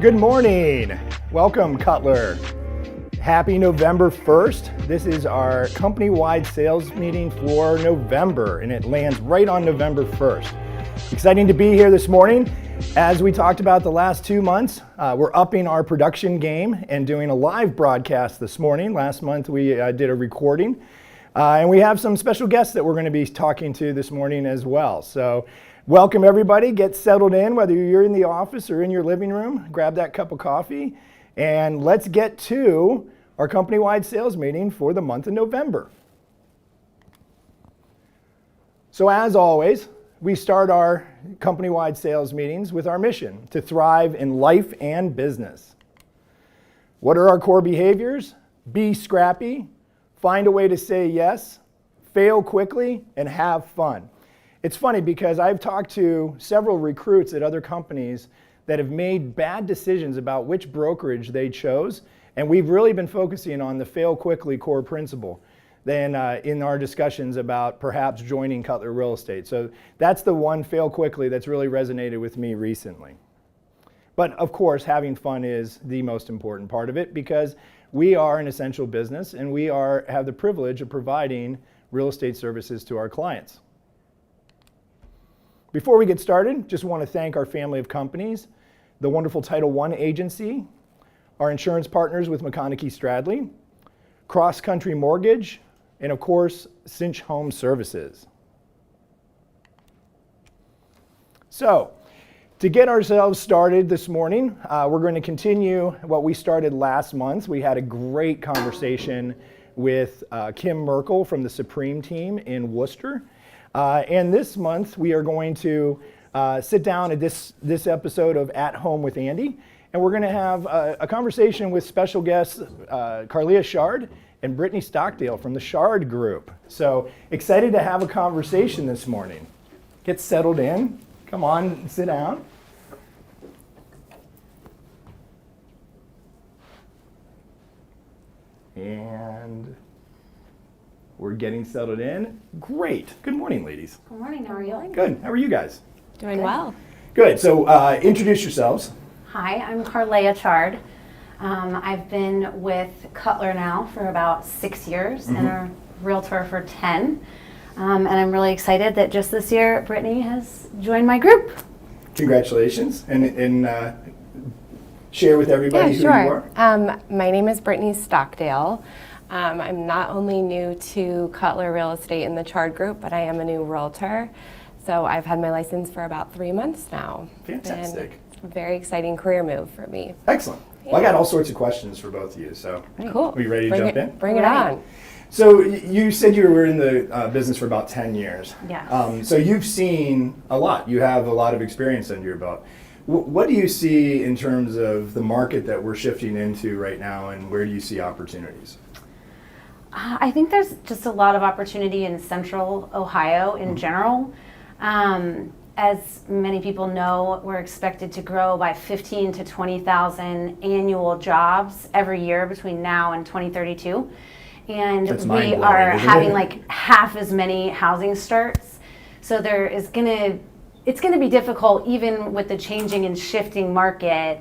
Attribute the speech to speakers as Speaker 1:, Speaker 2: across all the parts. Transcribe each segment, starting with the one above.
Speaker 1: Good morning. Welcome, Cutler. Happy November 1st. This is our company-wide sales meeting for November, and it lands right on November 1st. Exciting to be here this morning. As we talked about the last 2 months, we're upping our production game and doing a live broadcast this morning. Last month we did a recording, and we have some special guests that we're going to be talking to this morning as well. So welcome everybody, get settled in, whether you're in the office or in your living room, grab that cup of coffee, and let's get to our company-wide sales meeting for the month of November. So as always, we start our company-wide sales meetings with our mission to thrive in life and business. What are our core behaviors? Be scrappy, find a way to say yes, fail quickly, and have fun. It's funny because I've talked to several recruits at other companies that have made bad decisions about which brokerage they chose, and we've really been focusing on the fail quickly core principle than in our discussions about perhaps joining Cutler Real Estate. So that's the one fail quickly that's really resonated with me recently. But of course, having fun is the most important part of it because we are an essential business and we have the privilege of providing real estate services to our clients. Before we get started, just want to thank our family of companies, the wonderful Title I agency, our insurance partners with McConaughey Stradley, Cross Country Mortgage, and of course, Cinch Home Services. So, to get ourselves started this morning, we're going to continue what we started last month. We had a great conversation with Kim Merkel from the Supreme team in Worcester. And this month, we are going to sit down at this episode of At Home with Andy, and we're going to have a conversation with special guests, Carlia Shard and Brittany Stockdale from the Shard Group. So excited to have a conversation this morning. Get settled in. Come on, sit down. And we're getting settled in. Great. Good morning, ladies.
Speaker 2: Good morning. How are you?
Speaker 1: Good. How are you guys?
Speaker 2: Doing well.
Speaker 1: Good. So introduce yourselves.
Speaker 2: Hi, I'm Carlia Chard. I've been with Cutler now for about 6 years and a realtor for 10. And I'm really excited that just this year, Brittany has joined my group.
Speaker 1: Congratulations. And share with everybody who you are.
Speaker 3: My name is Brittany Stockdale. I'm not only new to Cutler Real Estate in the Chard Group, but I am a new realtor. So I've had my license for about 3 months now.
Speaker 1: Fantastic.
Speaker 3: And it's a very exciting career move for me.
Speaker 1: Excellent.
Speaker 3: Yeah.
Speaker 1: Well, I got all sorts of questions for both of you, so
Speaker 3: Cool.
Speaker 1: are you ready to jump in?
Speaker 3: Bring it on.
Speaker 1: So you said you were in the business for about 10 years.
Speaker 2: Yes.
Speaker 1: So you've seen a lot. You have a lot of experience under your belt. What do you see in terms of the market that we're shifting into right now, and where do you see opportunities?
Speaker 2: I think there's just a lot of opportunity in Central Ohio in general. As many people know, we're expected to grow by 15 to 20,000 annual jobs every year between now and 2032. And we are having like half as many housing starts. So it's going to be difficult even with the changing and shifting market,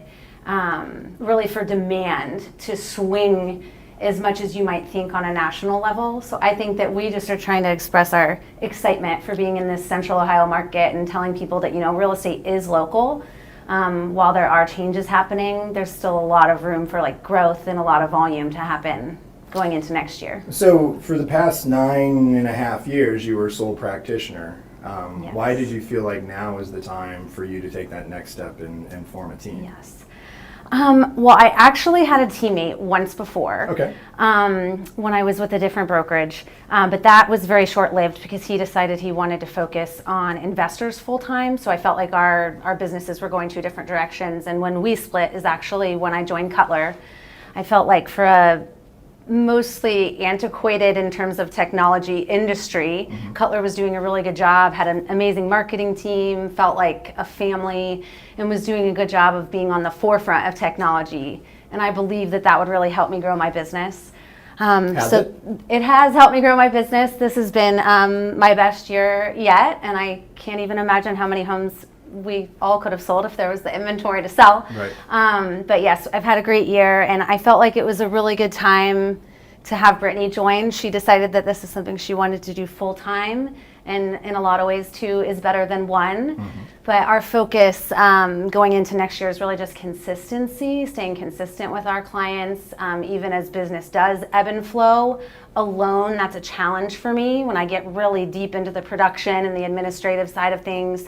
Speaker 2: really for demand to swing as much as you might think on a national level. So I think that we just are trying to express our excitement for being in this Central Ohio market and telling people that, real estate is local. While there are changes happening, there's still a lot of room for like growth and a lot of volume to happen going into next year.
Speaker 1: So for the past 9.5 years, you were a sole practitioner.
Speaker 2: Yes.
Speaker 1: Why did you feel like now is the time for you to take that next step and form a team?
Speaker 2: Yes. Well, I actually had a teammate once before.
Speaker 1: Okay.
Speaker 2: When I was with a different brokerage, but that was very short-lived because he decided he wanted to focus on investors full-time. So I felt like our businesses were going two different directions. And when we split is actually when I joined Cutler. I felt like for a mostly antiquated in terms of technology industry, Cutler was doing a really good job, had an amazing marketing team, felt like a family, and was doing a good job of being on the forefront of technology. And I believe that would really help me grow my business. It has helped me grow my business. This has been my best year yet, and I can't even imagine how many homes we all could have sold if there was the inventory to sell.
Speaker 1: Right.
Speaker 2: But yes, I've had a great year, and I felt like it was a really good time to have Brittany join. She decided that this is something she wanted to do full time, and in a lot of ways, two is better than one.
Speaker 1: Mm-hmm.
Speaker 2: But our focus going into next year is really just consistency, staying consistent with our clients, even as business does ebb and flow. Alone, that's a challenge for me when I get really deep into the production and the administrative side of things.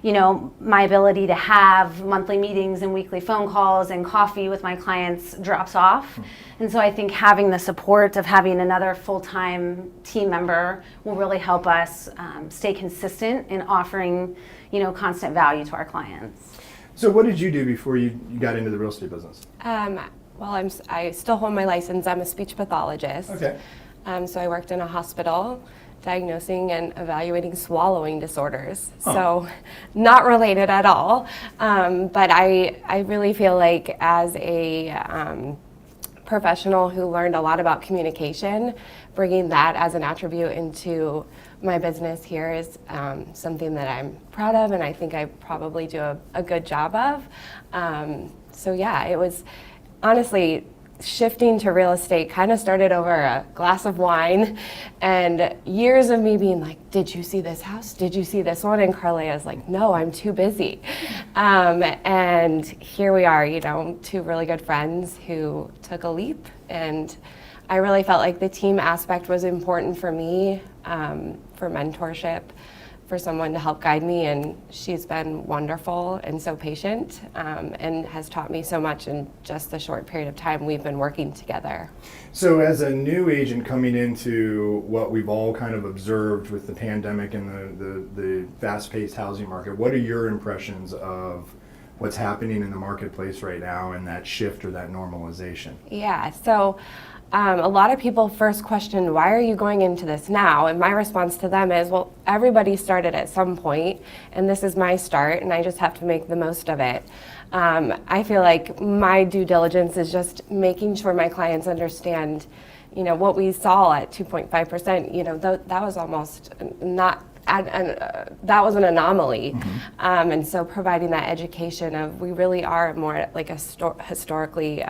Speaker 2: You know, my ability to have monthly meetings and weekly phone calls and coffee with my clients drops off. And so I think having the support of having another full-time team member will really help us stay consistent in offering, constant value to our clients.
Speaker 1: So what did you do before you got into the real estate business?
Speaker 3: Well, I still hold my license. I'm a speech pathologist.
Speaker 1: Okay.
Speaker 3: So I worked in a hospital diagnosing and evaluating swallowing disorders. So not related at all. But I really feel like as a professional who learned a lot about communication, bringing that as an attribute into my business here is something that I'm proud of, and I think I probably do a good job of. So yeah, it was honestly shifting to real estate kind of started over a glass of wine and years of me being like, did you see this house? Did you see this one? And Carlea's like, no, I'm too busy. And here we are, two really good friends who took a leap. And I really felt like the team aspect was important for me, for mentorship, for someone to help guide me, and she's been wonderful and so patient, and has taught me so much in just the short period of time we've been working together.
Speaker 1: So as a new agent coming into what we've all kind of observed with the pandemic and the fast-paced housing market, what are your impressions of what's happening in the marketplace right now and that shift or that normalization?
Speaker 3: Yeah, so a lot of people first questioned, why are you going into this now? And my response to them is, well, everybody started at some point, and this is my start, and I just have to make the most of it. I feel like my due diligence is just making sure my clients understand, what we saw at 2.5%, that was almost not, that was an anomaly. Mm-hmm. And so providing that education of we really are more like a historically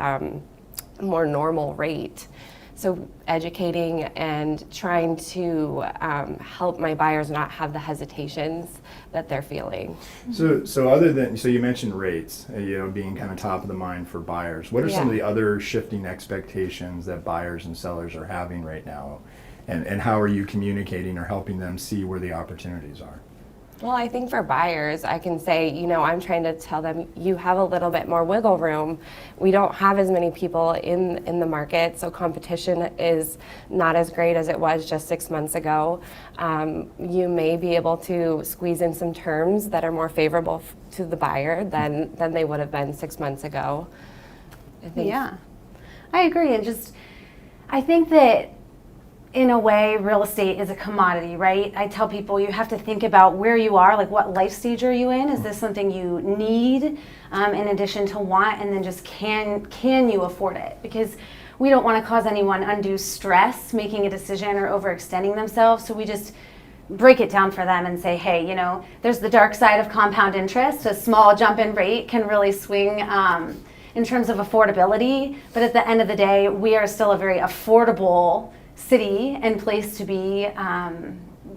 Speaker 3: more normal rate. So educating and trying to help my buyers not have the hesitations that they're feeling.
Speaker 1: So you mentioned rates, being kind of top of the mind for buyers. What are some of the other shifting expectations that buyers and sellers are having right now? And how are you communicating or helping them see where the opportunities are?
Speaker 3: Well, I think for buyers, I can say, I'm trying to tell them you have a little bit more wiggle room. We don't have as many people in the market, so competition is not as great as it was just 6 months ago. You may be able to squeeze in some terms that are more favorable to the buyer than they would have been 6 months ago.
Speaker 2: Yeah, I agree. And I think that in a way, real estate is a commodity, right? I tell people you have to think about where you are, like what life stage are you in? Is this something you need in addition to want? And then just can you afford it? Because we don't want to cause anyone undue stress making a decision or overextending themselves. So we just break it down for them and say, hey, there's the dark side of compound interest. A small jump in rate can really swing in terms of affordability. But at the end of the day, we are still a very affordable city and place to be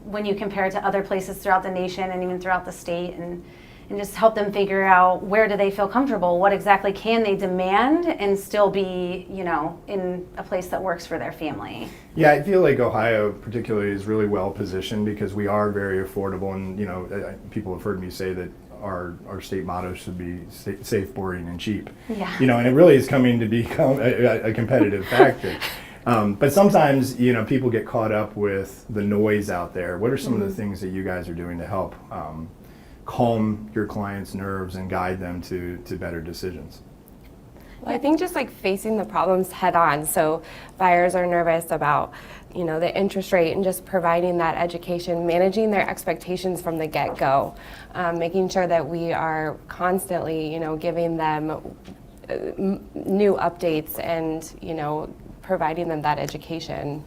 Speaker 2: when you compare it to other places throughout the nation and even throughout the state, and just help them figure out where do they feel comfortable, what exactly can they demand and still be, in a place that works for their family.
Speaker 1: Yeah, I feel like Ohio particularly is really well positioned because we are very affordable, and people have heard me say that our state motto should be safe, boring, and cheap.
Speaker 2: Yeah.
Speaker 1: And it really is coming to become a competitive factor. But sometimes, people get caught up with the noise out there. What are some of the things that you guys are doing to help calm your clients' nerves and guide them to better decisions?
Speaker 3: Well, I think just like facing the problems head on. So buyers are nervous about, the interest rate, and just providing that education, managing their expectations from the get-go, making sure that we are constantly, giving them new updates and, providing them that education.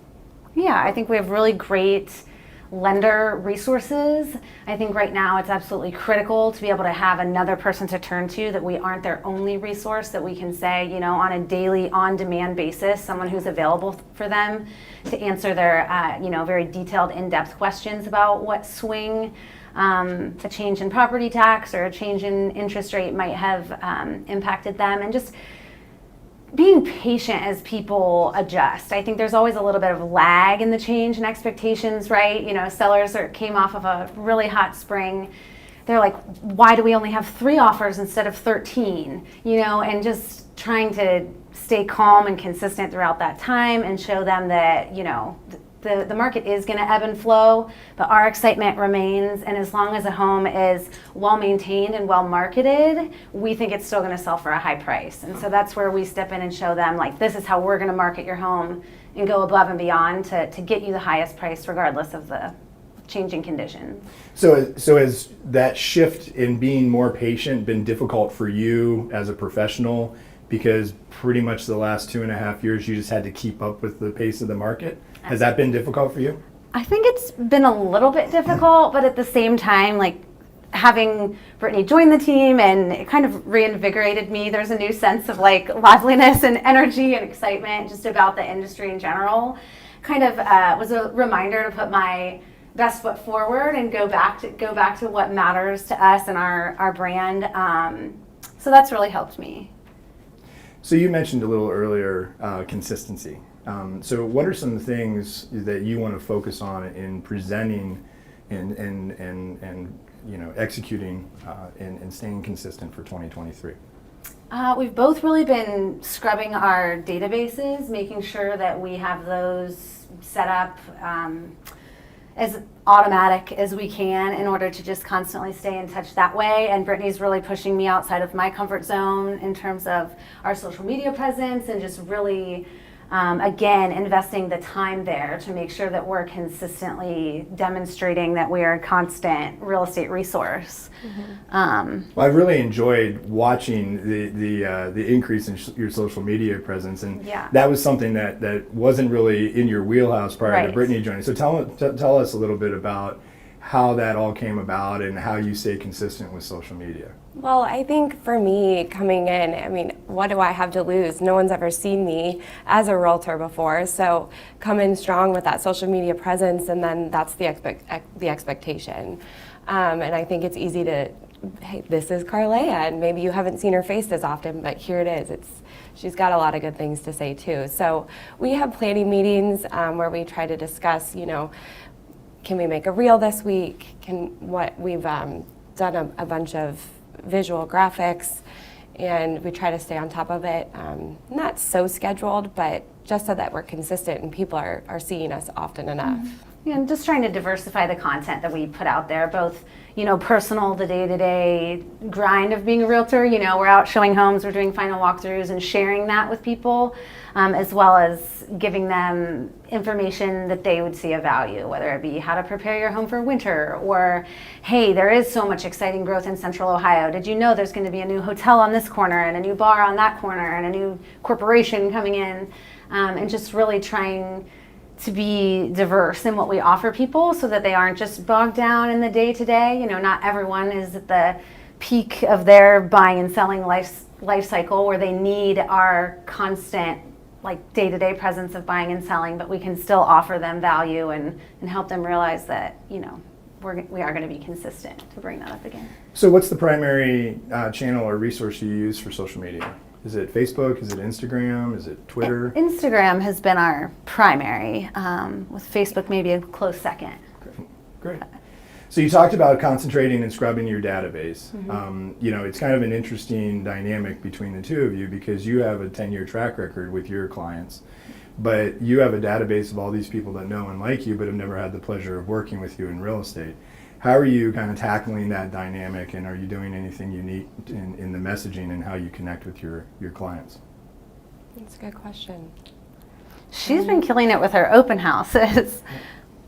Speaker 2: Yeah, I think we have really great lender resources. I think right now it's absolutely critical to be able to have another person to turn to, that we aren't their only resource, that we can say, you know, on a daily, on-demand basis, someone who's available for them to answer their, you know, very detailed, in-depth questions about what swing a change in property tax or a change in interest rate might have impacted them, and just being patient as people adjust. I think there's always a little bit of lag in the change in expectations, right? You know, sellers came off of a really hot spring. They're like, why do we only have 3 offers instead of 13? You know, and just trying to stay calm and consistent throughout that time and show them that, you know, the market is going to ebb and flow, but our excitement remains, and as long as a home is well maintained and well marketed, we think it's still going to sell for a high price. And so that's where we step in and show them, like, this is how we're going to market your home and go above and beyond to get you the highest price regardless of the changing conditions.
Speaker 1: So has that shift in being more patient been difficult for you as a professional, because pretty much the last 2.5 years you just had to keep up with the pace of the market? Has that been difficult for you?
Speaker 2: I think it's been a little bit difficult, but at the same time, like, having Brittany join the team, and it kind of reinvigorated me. There's a new sense of like liveliness and energy and excitement just about the industry in general. Kind of was a reminder to put my best foot forward and go back to what matters to us and our brand. So that's really helped me.
Speaker 1: So you mentioned a little earlier consistency. So what are some things that you want to focus on in presenting and you know, executing and staying consistent for 2023?
Speaker 2: We've both really been scrubbing our databases, making sure that we have those set up as automatic as we can in order to just constantly stay in touch that way. And Brittany's really pushing me outside of my comfort zone in terms of our social media presence, and just really again, investing the time there to make sure that we're consistently demonstrating that we are a constant real estate resource.
Speaker 1: Well, I've really enjoyed watching the increase in your social media presence, and that was something that wasn't really in your wheelhouse prior to Brittany joining. So tell us a little bit about how that all came about and how you stay consistent with social media.
Speaker 3: Well, I think for me coming in, I mean, what do I have to lose? No one's ever seen me as a realtor before, so come in strong with that social media presence, and then that's the expectation. And I think it's easy to, hey, this is Carlea, and maybe you haven't seen her face as often, but here it is. She's got a lot of good things to say too. So we have planning meetings where we try to discuss, you know, can we make a reel this week? We've done a bunch of visual graphics, and we try to stay on top of it. Not so scheduled, but just so that we're consistent and people are seeing us often enough.
Speaker 2: Yeah, I'm just trying to diversify the content that we put out there, both, you know, personal, the day-to-day grind of being a realtor. You know, we're out showing homes, we're doing final walkthroughs and sharing that with people, as well as giving them information that they would see a value, whether it be how to prepare your home for winter, or, hey, there is so much exciting growth in Central Ohio. Did you know there's going to be a new hotel on this corner and a new bar on that corner and a new corporation coming in, and just really trying to be diverse in what we offer people so that they aren't just bogged down in the day-to-day. You know, not everyone is at the peak of their buying and selling life cycle where they need our constant, like, day-to-day presence of buying and selling, but we can still offer them value and help them realize that, you know, we are going to be consistent, to bring that up again. So
Speaker 1: what's the primary channel or resource you use for social media? Is it Facebook? Is it Instagram? Is it Twitter?
Speaker 2: Instagram has been our primary, with Facebook maybe a close second.
Speaker 1: Great. So you talked about concentrating and scrubbing your database. You know, it's kind of an interesting dynamic between the two of you, because you have a 10-year track record with your clients, but you have a database of all these people that know and like you but have never had the pleasure of working with you in real estate. How are you kind of tackling that dynamic, and are you doing anything unique in the messaging and how you connect with your clients?
Speaker 3: That's a good question.
Speaker 2: She's been killing it with her open houses.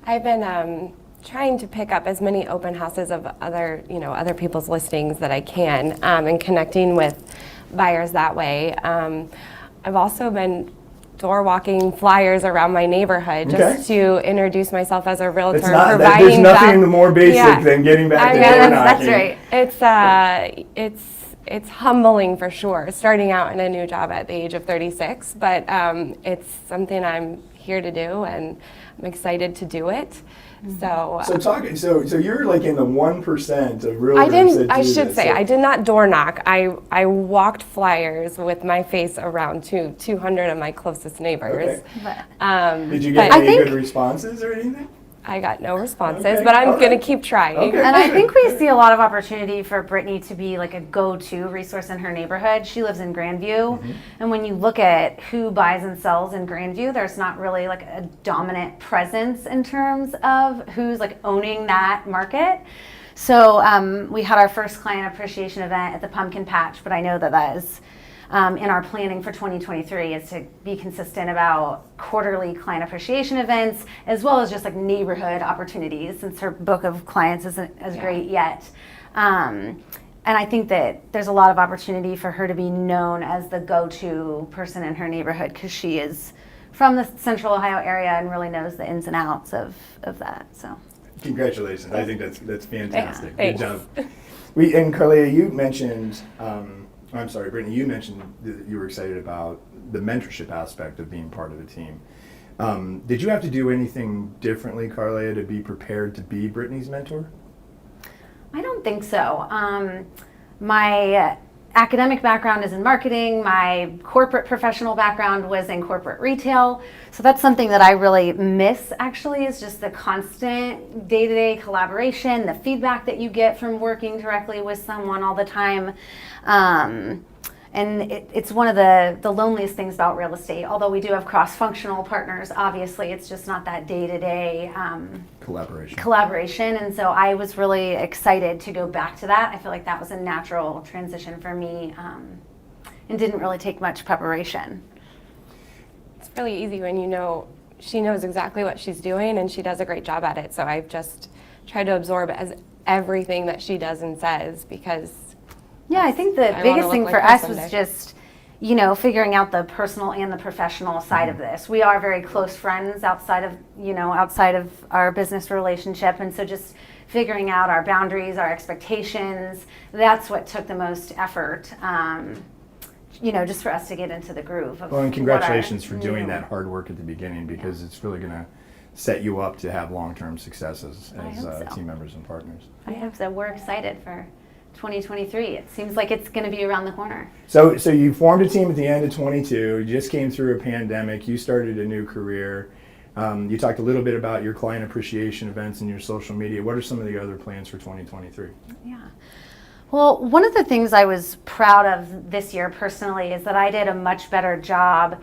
Speaker 3: I've been trying to pick up as many open houses of other people's listings that I can, and connecting with buyers that way. I've also been door walking flyers around my neighborhood just to introduce myself as a realtor.
Speaker 1: It's not, there's nothing more basic than getting back to door knocking.
Speaker 2: That's right.
Speaker 3: It's humbling for sure, starting out in a new job at the age of 36, but it's something I'm here to do, and I'm excited to do it. So
Speaker 1: you're like in the 1% of realtors
Speaker 3: I should say I did not door knock. I walked flyers with my face around to 200 of my closest neighbors.
Speaker 1: Okay. Did you get any good responses or anything?
Speaker 3: I got no responses, but I'm going to keep trying.
Speaker 1: Okay.
Speaker 2: And I think we see a lot of opportunity for Brittany to be like a go-to resource in her neighborhood. She lives in Grandview, and when you look at who buys and sells in Grandview, there's not really like a dominant presence in terms of who's like owning that market. So we had our first client appreciation event at the Pumpkin Patch, but I know that is in our planning for 2023 is to be consistent about quarterly client appreciation events, as well as just like neighborhood opportunities, since her book of clients isn't as great yet. And I think that there's a lot of opportunity for her to be known as the go-to person in her neighborhood, because she is from the Central Ohio area and really knows the ins and outs of that. So,
Speaker 1: congratulations! I think that's fantastic.
Speaker 3: Yeah,
Speaker 1: good job. And Carlia, you mentioned. I'm sorry, Brittany, you mentioned that you were excited about the mentorship aspect of being part of a team. Did you have to do anything differently, Carlia, to be prepared to be Brittany's mentor?
Speaker 2: I don't think so. My academic background is in marketing. My corporate professional background was in corporate retail. So that's something that I really miss, actually, is just the constant day-to-day collaboration, the feedback that you get from working directly with someone all the time. And it's one of the loneliest things about real estate. Although we do have cross-functional partners, obviously, it's just not that day-to-day collaboration. And so I was really excited to go back to that. I feel like that was a natural transition for me, and didn't really take much preparation.
Speaker 3: It's really easy when you know she knows exactly what she's doing, and she does a great job at it. So I've just tried to absorb everything that she does and says, because
Speaker 2: yeah, I think the biggest thing for us was just, figuring out the personal and the professional side of this. We are very close friends outside of our business relationship, and so just figuring out our boundaries, our expectations, that's what took the most effort. Just for us to get into the groove.
Speaker 1: Well, and congratulations for doing that hard work at the beginning, because it's really going to set you up to have long-term successes as team members and partners.
Speaker 2: I hope so. We're excited for 2023. It seems like it's going to be around the corner.
Speaker 1: So you formed a team at the end of 22. You just came through a pandemic. You started a new career. You talked a little bit about your client appreciation events and your social media. What are some of the other plans for 2023?
Speaker 2: Yeah. Well, one of the things I was proud of this year personally is that I did a much better job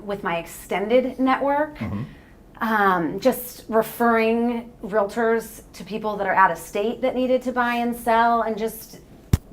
Speaker 2: with my extended network. Just referring realtors to people that are out of state that needed to buy and sell, and just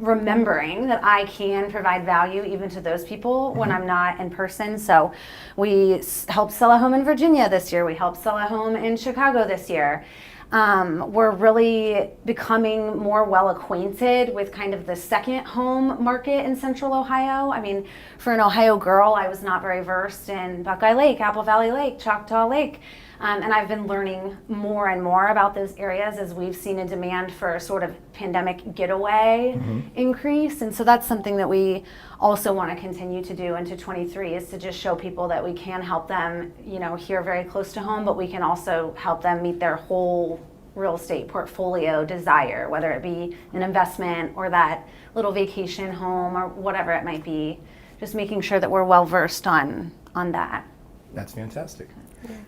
Speaker 2: remembering that I can provide value even to those people when I'm not in person. So we helped sell a home in Virginia this year. We helped sell a home in Chicago this year. We're really becoming more well acquainted with kind of the second home market in Central Ohio. I mean, for an Ohio girl, I was not very versed in Buckeye Lake, Apple Valley Lake, Choctaw Lake. And I've been learning more and more about those areas as we've seen a demand for sort of pandemic getaway increase. And so that's something that we also want to continue to do into 23, is to just show people that we can help them, here very close to home, but we can also help them meet their whole real estate portfolio desire, whether it be an investment or that little vacation home or whatever it might be. Just making sure that we're well versed on that.
Speaker 1: That's fantastic.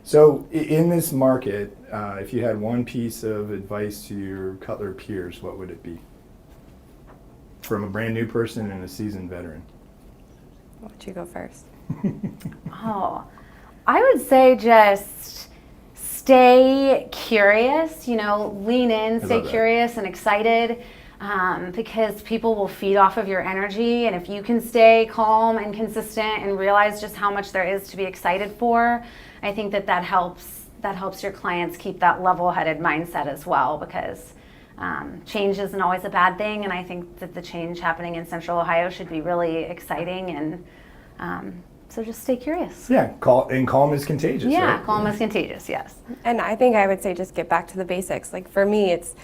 Speaker 1: So in this market, if you had one piece of advice to your Cutler peers, what would it be? From a brand new person and a seasoned veteran.
Speaker 3: Why don't you go first?
Speaker 2: I would say just stay curious, lean in, stay curious and excited, because people will feed off of your energy. And if you can stay calm and consistent and realize just how much there is to be excited for, I think that helps your clients keep that level-headed mindset as well, because change isn't always a bad thing. And I think that the change happening in Central Ohio should be really exciting, and So just stay curious.
Speaker 1: Yeah, calm is contagious,
Speaker 2: Yeah,
Speaker 1: right?
Speaker 2: calm is contagious, yes.
Speaker 3: And I think I would say just get back to the basics. Like for me, it's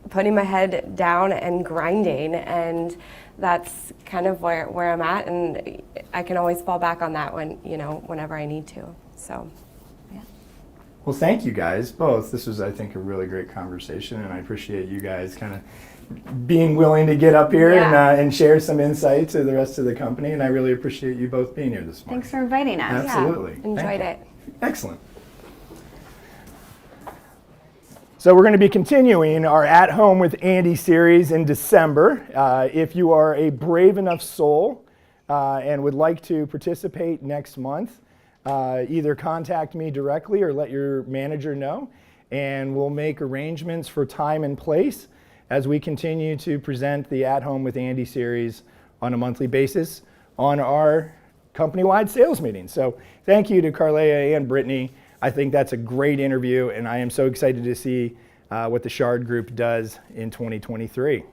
Speaker 3: putting my head down and grinding, and that's kind of where I'm at, and I can always fall back on that whenever I need to. So.
Speaker 1: Well, thank you guys both. This was, I think, a really great conversation, and I appreciate you guys kind of being willing to get up here and share some insight to the rest of the company, and I really appreciate you both being here this morning.
Speaker 2: Thanks for inviting us.
Speaker 1: Absolutely.
Speaker 3: Yeah, enjoyed it.
Speaker 1: Excellent. So we're going to be continuing our At Home with Andy series in December. If you are a brave enough soul and would like to participate next month, either contact me directly or let your manager know, and we'll make arrangements for time and place as we continue to present the At Home with Andy series on a monthly basis on our company-wide sales meeting. So thank you to Carlea and Brittany. I think that's a great interview, and I am so excited to see what the Shard Group does in 2023.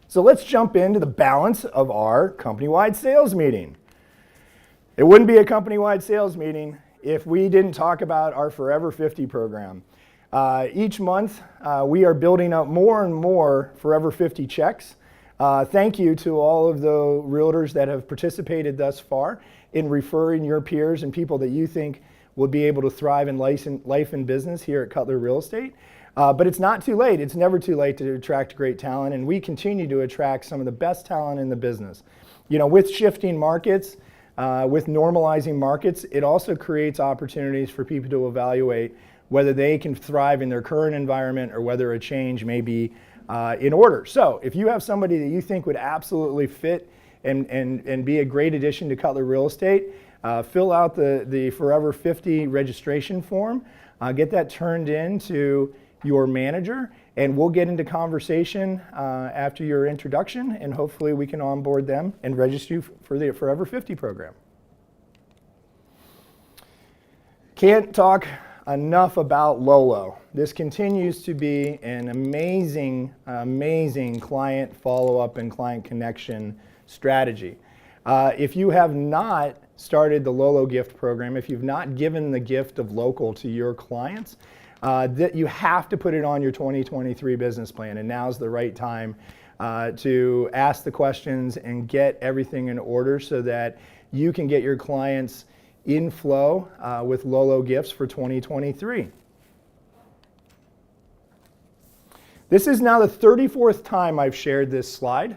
Speaker 1: So let's jump into the balance of our company-wide sales meeting. It wouldn't be a company-wide sales meeting if we didn't talk about our Forever 50 program. Each month, we are building up more and more Forever 50 checks. Thank you to all of the realtors that have participated thus far in referring your peers and people that you think will be able to thrive in life and business here at Cutler Real Estate. But it's not too late. It's never too late to attract great talent, and we continue to attract some of the best talent in the business. With shifting markets, with normalizing markets, it also creates opportunities for people to evaluate whether they can thrive in their current environment or whether a change may be in order. So if you have somebody that you think would absolutely fit and be a great addition to Cutler Real Estate, fill out the Forever 50 registration form, get that turned in to your manager, and we'll get into conversation after your introduction, and hopefully we can onboard them and register you for the Forever 50 program. Can't talk enough about Lolo. This continues to be an amazing, amazing client follow-up and client connection strategy. If you have not started the Lolo gift program, if you've not given the gift of local to your clients, that you have to put it on your 2023 business plan, and now's the right time to ask the questions and get everything in order so that you can get your clients in flow with Lolo gifts for 2023. This is now the 34th time I've shared this slide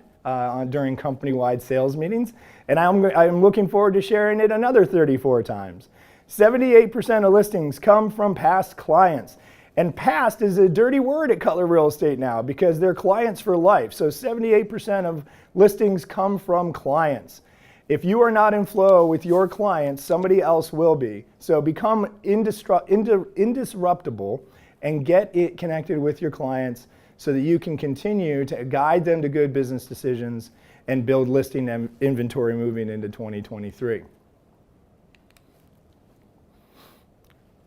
Speaker 1: during company-wide sales meetings, and I'm looking forward to sharing it another 34 times. 78% of listings come from past clients. And past is a dirty word at Cutler Real Estate now because they're clients for life. So 78% of listings come from clients. If you are not in flow with your clients, somebody else will be. So become indisruptible and get it connected with your clients so that you can continue to guide them to good business decisions and build listing inventory moving into 2023.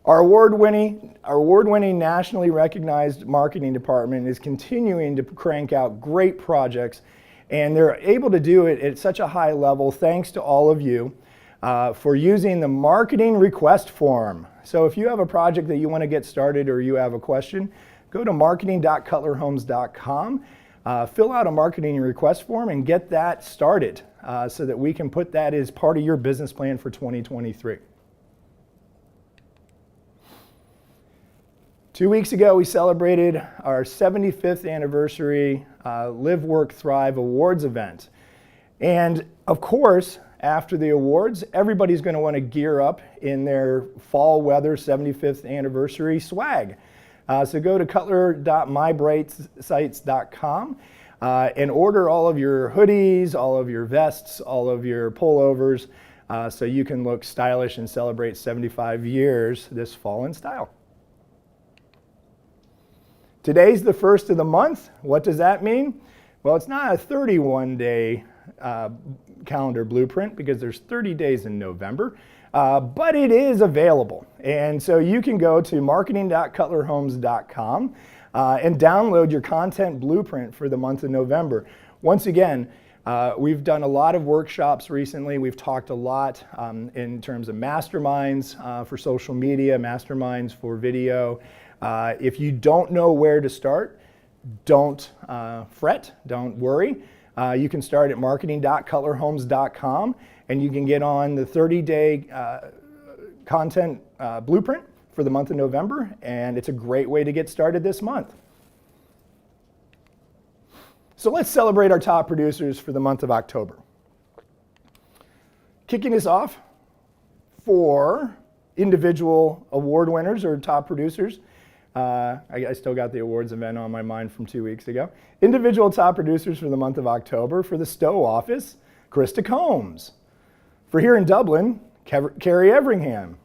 Speaker 1: Our award-winning, nationally recognized marketing department is continuing to crank out great projects, and they're able to do it at such a high level thanks to all of you for using the marketing request form. So if you have a project that you want to get started or you have a question, go to marketing.cutlerhomes.com, fill out a marketing request form, and get that started so that we can put that as part of your business plan for 2023. 2 weeks ago, we celebrated our 75th anniversary Live, Work, Thrive Awards event. And of course, after the awards, everybody's going to want to gear up in their fall weather 75th anniversary swag. So go to cutler.mybrightsites.com and order all of your hoodies, all of your vests, all of your pullovers, so you can look stylish and celebrate 75 years this fall in style. Today's the first of the month. What does that mean? Well, it's not a 31-day calendar blueprint because there's 30 days in November. but it is available. And so you can go to marketing.cutlerhomes.com and download your content blueprint for the month of November. Once again, we've done a lot of workshops recently. We've talked a lot in terms of masterminds for social media, masterminds for video. If you don't know where to start, don't fret, don't worry. You can start at marketing.cutlerhomes.com and you can get on the 30-day content blueprint for the month of November, and it's a great way to get started this month. So let's celebrate our top producers for the month of October. Kicking us off for individual award winners or top producers. I still got the awards event on my mind from 2 weeks ago. Individual top producers for the month of October for the Stowe office, Krista Combs. For here in Dublin, Carrie Everingham.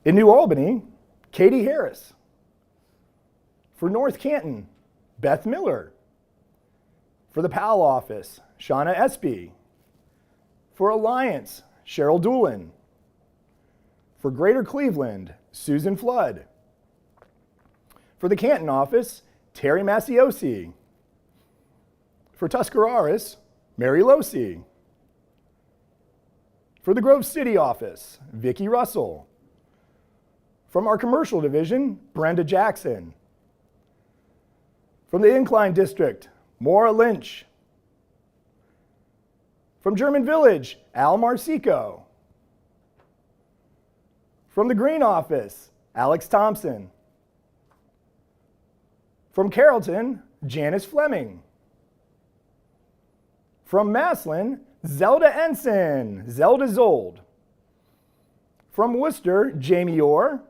Speaker 1: In New Albany, Katie Harris. For North Canton, Beth Miller. For the Powell office, Shauna Espy. For Alliance, Cheryl Doolin. For Greater Cleveland, Susan Flood. For the Canton office, Terry Masiosi. For Tuscarawas, Mary Losi. For the Grove City office, Vicki Russell. From our commercial division, Brenda Jackson. From the Incline District, Maura Lynch. From German Village, Al Marsico. From the Green office, Alex Thompson. From Carrollton, Janice Fleming. From Maslin, Zelda Ensign, Zelda Zold. From Worcester, Jamie Orr.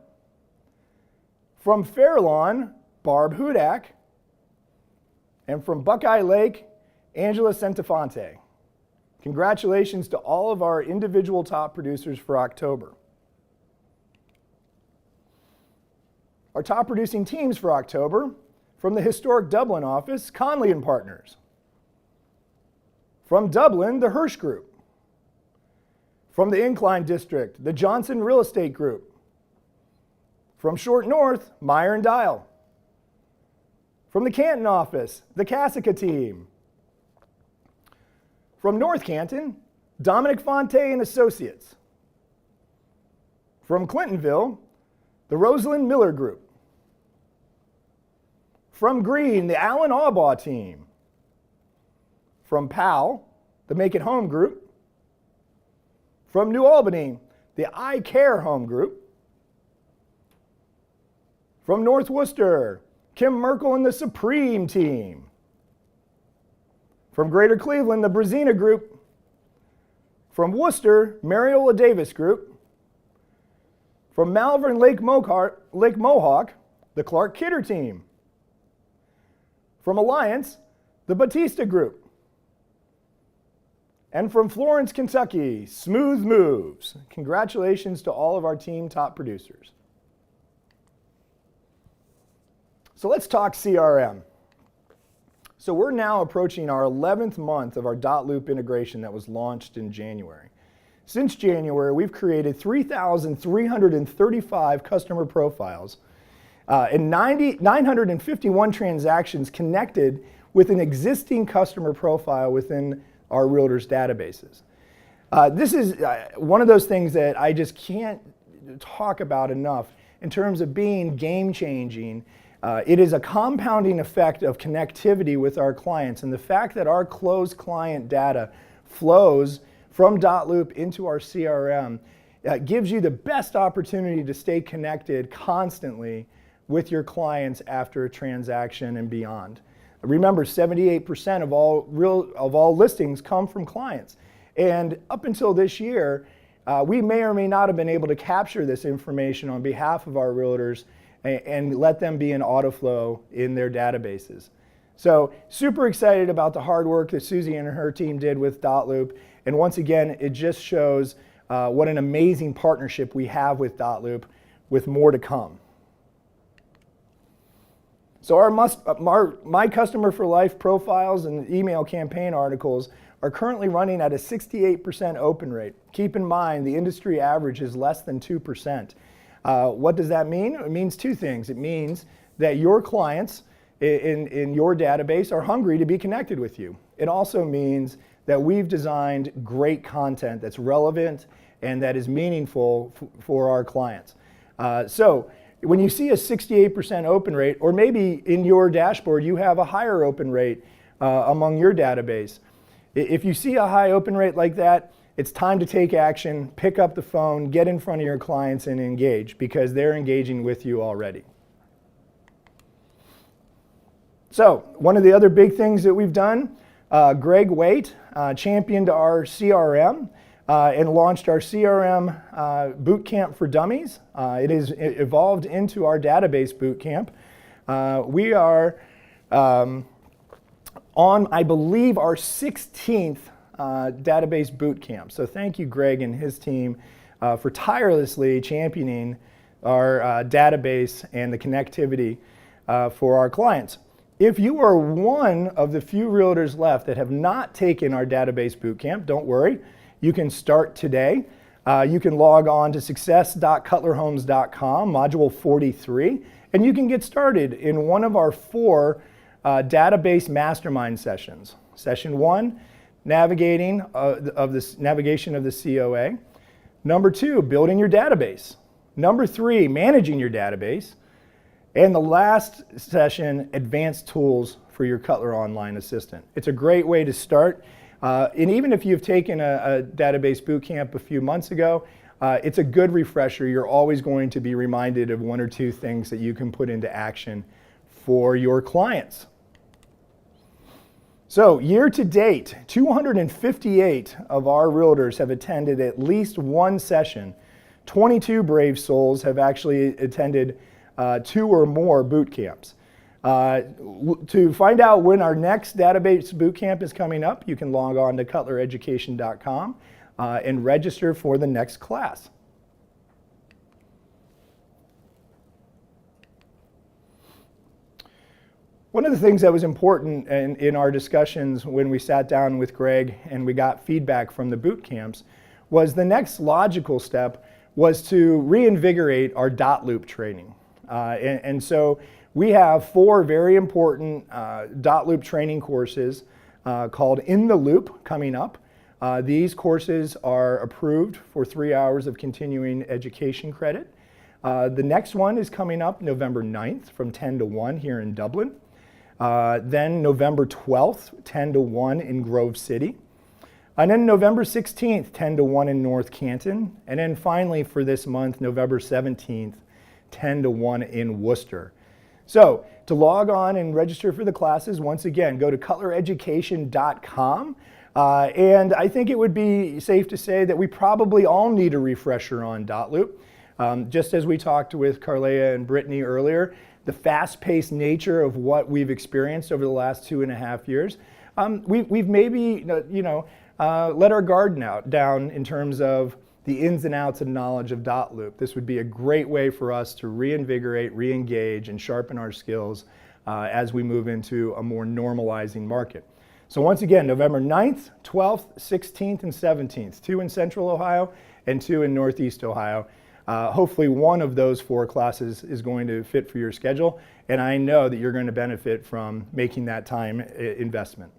Speaker 1: From Fairlawn, Barb Hudak. And from Buckeye Lake, Angela Centofonte. Congratulations to all of our individual top producers for October. Our top producing teams for October, from the historic Dublin office, Conley and Partners. From Dublin, the Hirsch Group. From the Incline District, the Johnson Real Estate Group. From Short North, Meyer and Dial. From the Canton office, the Cassica team. From North Canton, Dominic Fonte and Associates. From Clintonville, the Rosalind Miller Group. From Greene, the Allen Aubaugh team. From Powell, the Make It Home Group. From New Albany, the I Care Home Group. From North Worcester, Kim Merkel and the Supreme team. From Greater Cleveland, the Brazina Group. From Worcester, Mariola Davis Group. From Malvern Lake Mohawk, the Clark Kidder team. From Alliance, the Batista Group. And from Florence, Kentucky, Smooth Moves. Congratulations to all of our team top producers. So let's talk CRM. So we're now approaching our 11th month of our .loop integration that was launched in January. Since January, we've created 3,335 customer profiles and 951 transactions connected with an existing customer profile within our realtors' databases. This is one of those things that I just can't talk about enough in terms of being game-changing. It is a compounding effect of connectivity with our clients, and the fact that our closed client data flows from .loop into our CRM gives you the best opportunity to stay connected constantly with your clients after a transaction and beyond. Remember, 78% of all listings come from clients. And up until this year, we may or may not have been able to capture this information on behalf of our realtors and let them be in autoflow in their databases. So super excited about the hard work that Susie and her team did with .loop. And once again, it just shows what an amazing partnership we have with .loop, with more to come. So our My Customer for Life profiles and email campaign articles are currently running at a 68% open rate. Keep in mind, the industry average is less than 2%. What does that mean? It means two things. It means that your clients in your database are hungry to be connected with you. It also means that we've designed great content that's relevant and that is meaningful for our clients. So when you see a 68% open rate, or maybe in your dashboard you have a higher open rate among your database, if you see a high open rate like that, it's time to take action, pick up the phone, get in front of your clients and engage, because they're engaging with you already. So one of the other big things that we've done, Greg Waite championed our CRM and launched our CRM Bootcamp for Dummies. It has evolved into our database bootcamp. We are on, I believe, our 16th database bootcamp. So thank you, Greg and his team, for tirelessly championing our database and the connectivity for our clients. If you are one of the few realtors left that have not taken our database bootcamp, don't worry. You can start today. You can log on to success.cutlerhomes.com, module 43, and you can get started in one of our 4 database mastermind sessions. Session 1, navigation of the COA. Number 2, building your database. Number 3, managing your database. And the last session, advanced tools for your Cutler Online Assistant. It's a great way to start. And even if you've taken a database bootcamp a few months ago, it's a good refresher. You're always going to be reminded of 1 or 2 things that you can put into action for your clients. So year to date, 258 of our realtors have attended at least 1 session. 22 brave souls have actually attended 2 or more boot camps. To find out when our next database boot camp is coming up, you can log on to cutlereducation.com and register for the next class. One of the things that was important in our discussions when we sat down with Greg and we got feedback from the boot camps was the next logical step was to reinvigorate our dot loop training. And so we have 4 very important dot loop training courses called In the Loop coming up. These courses are approved for 3 hours of continuing education credit. The next one is coming up November 9th from 10 to 1 here in Dublin. Then November 12th, 10 to 1 in Grove City. And then November 16th, 10 to 1 in North Canton. And then finally for this month, November 17th, 10 to 1 in Worcester. So to log on and register for the classes, once again, go to cutlereducation.com. And I think it would be safe to say that we probably all need a refresher on dot loop. Just as we talked with Carlea and Brittany earlier, the fast-paced nature of what we've experienced over the last 2.5 years, we've maybe let our guard down in terms of the ins and outs and knowledge of dot loop. This would be a great way for us to reinvigorate, re-engage, and sharpen our skills as we move into a more normalizing market. So once again, November 9th, 12th, 16th, and 17th, 2 in Central Ohio and 2 in Northeast Ohio. Hopefully one of those 4 classes is going to fit for your schedule, and I know that you're going to benefit from making that time investment.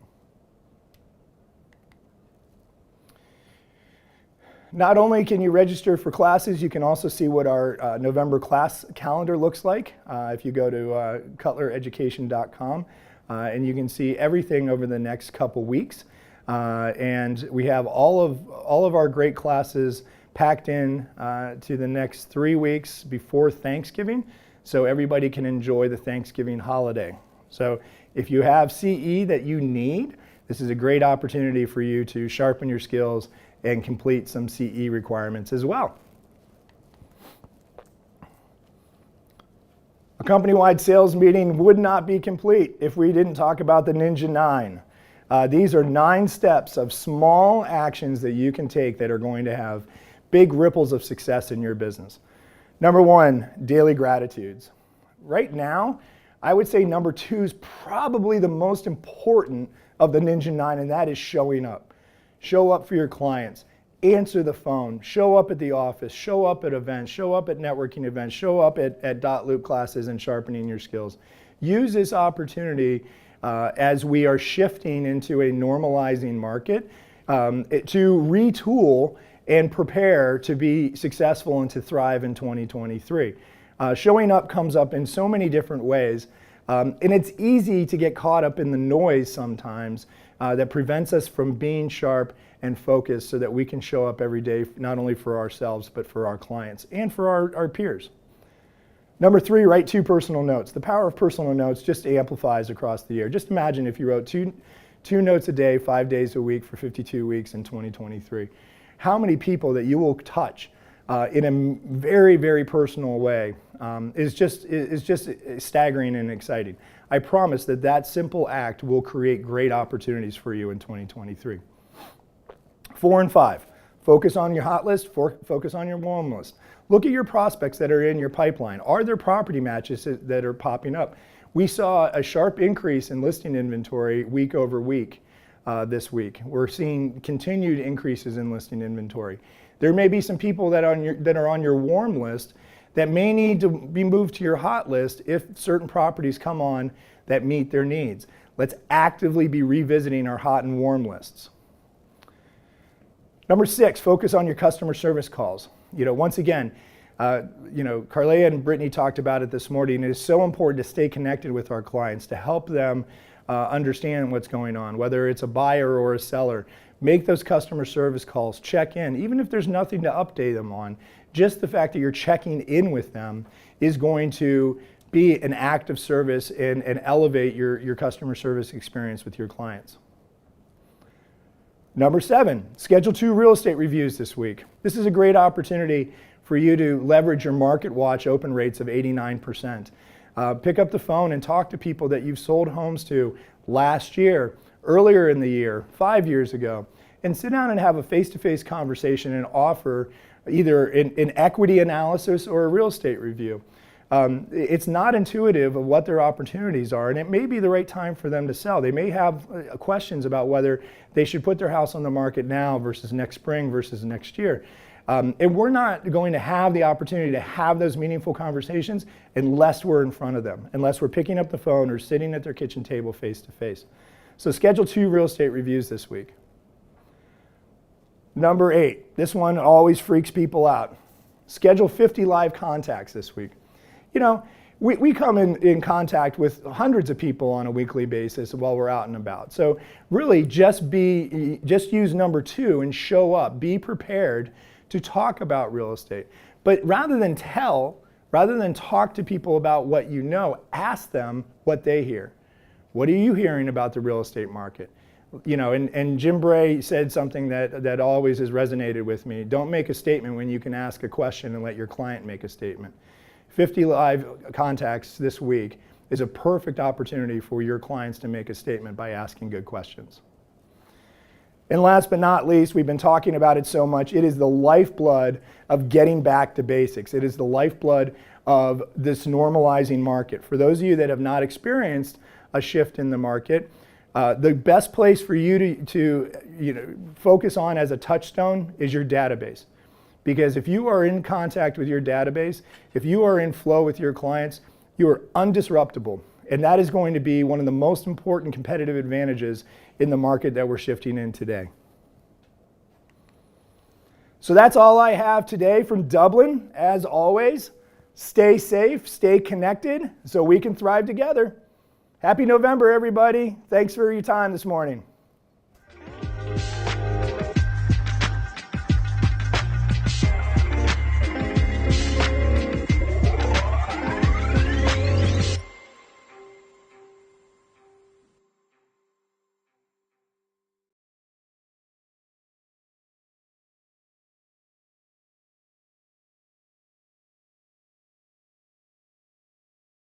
Speaker 1: Not only can you register for classes, you can also see what our November class calendar looks like if you go to cutlereducation.com, and you can see everything over the next couple weeks. And we have all of our great classes packed in to the next 3 weeks before Thanksgiving, so everybody can enjoy the Thanksgiving holiday. So if you have CE that you need, this is a great opportunity for you to sharpen your skills and complete some CE requirements as well. A company-wide sales meeting would not be complete if we didn't talk about the Ninja 9. These are 9 steps of small actions that you can take that are going to have big ripples of success in your business. Number 1, daily gratitudes. Right now, I would say number 2 is probably the most important of the Ninja 9, and that is showing up. Show up for your clients. Answer the phone. Show up at the office. Show up at events. Show up at networking events. Show up at dot loop classes and sharpening your skills. Use this opportunity as we are shifting into a normalizing market to retool and prepare to be successful and to thrive in 2023. Showing up comes up in so many different ways, and it's easy to get caught up in the noise sometimes that prevents us from being sharp and focused so that we can show up every day, not only for ourselves, but for our clients and for our peers. Number 3, write 2 personal notes. The power of personal notes just amplifies across the year. Just imagine if you wrote two notes a day, 5 days a week for 52 weeks in 2023. How many people that you will touch in a very, very personal way is just staggering and exciting. I promise that simple act will create great opportunities for you in 2023. 4 and 5, focus on your hot list, focus on your warm list. Look at your prospects that are in your pipeline. Are there property matches that are popping up? We saw a sharp increase in listing inventory week over week this week. We're seeing continued increases in listing inventory. There may be some people that are on your warm list that may need to be moved to your hot list if certain properties come on that meet their needs. Let's actively be revisiting our hot and warm lists. Number 6, focus on your customer service calls. Once again, Carlea and Brittany talked about it this morning. It is so important to stay connected with our clients, to help them understand what's going on, whether it's a buyer or a seller. Make those customer service calls, check in, even if there's nothing to update them on. Just the fact that you're checking in with them is going to be an act of service and elevate your customer service experience with your clients. Number 7, schedule 2 real estate reviews this week. This is a great opportunity for you to leverage your Market Watch open rates of 89%. Pick up the phone and talk to people that you've sold homes to last year, earlier in the year, 5 years ago, and sit down and have a face-to-face conversation and offer either an equity analysis or a real estate review. It's not intuitive of what their opportunities are, and it may be the right time for them to sell. They may have questions about whether they should put their house on the market now versus next spring versus next year. And we're not going to have the opportunity to have those meaningful conversations unless we're in front of them, unless we're picking up the phone or sitting at their kitchen table face to face. So schedule 2 real estate reviews this week. Number 8, this one always freaks people out. Schedule 50 live contacts this week. We come in contact with hundreds of people on a weekly basis while we're out and about. So really just use number 2 and show up. Be prepared to talk about real estate. But rather than talk to people about what you know, ask them what they hear. What are you hearing about the real estate market? And Jim Bray said something that always has resonated with me. Don't make a statement when you can ask a question and let your client make a statement. 50 live contacts this week is a perfect opportunity for your clients to make a statement by asking good questions. And last but not least, we've been talking about it so much, it is the lifeblood of getting back to basics. It is the lifeblood of this normalizing market. For those of you that have not experienced a shift in the market, the best place for you to focus on as a touchstone is your database. Because if you are in contact with your database, if you are in flow with your clients, you are undisruptible. And that is going to be one of the most important competitive advantages in the market that we're shifting in today. So that's all I have today from Dublin. As always, stay safe, stay connected so we can thrive together. Happy November, everybody. Thanks for your time this morning.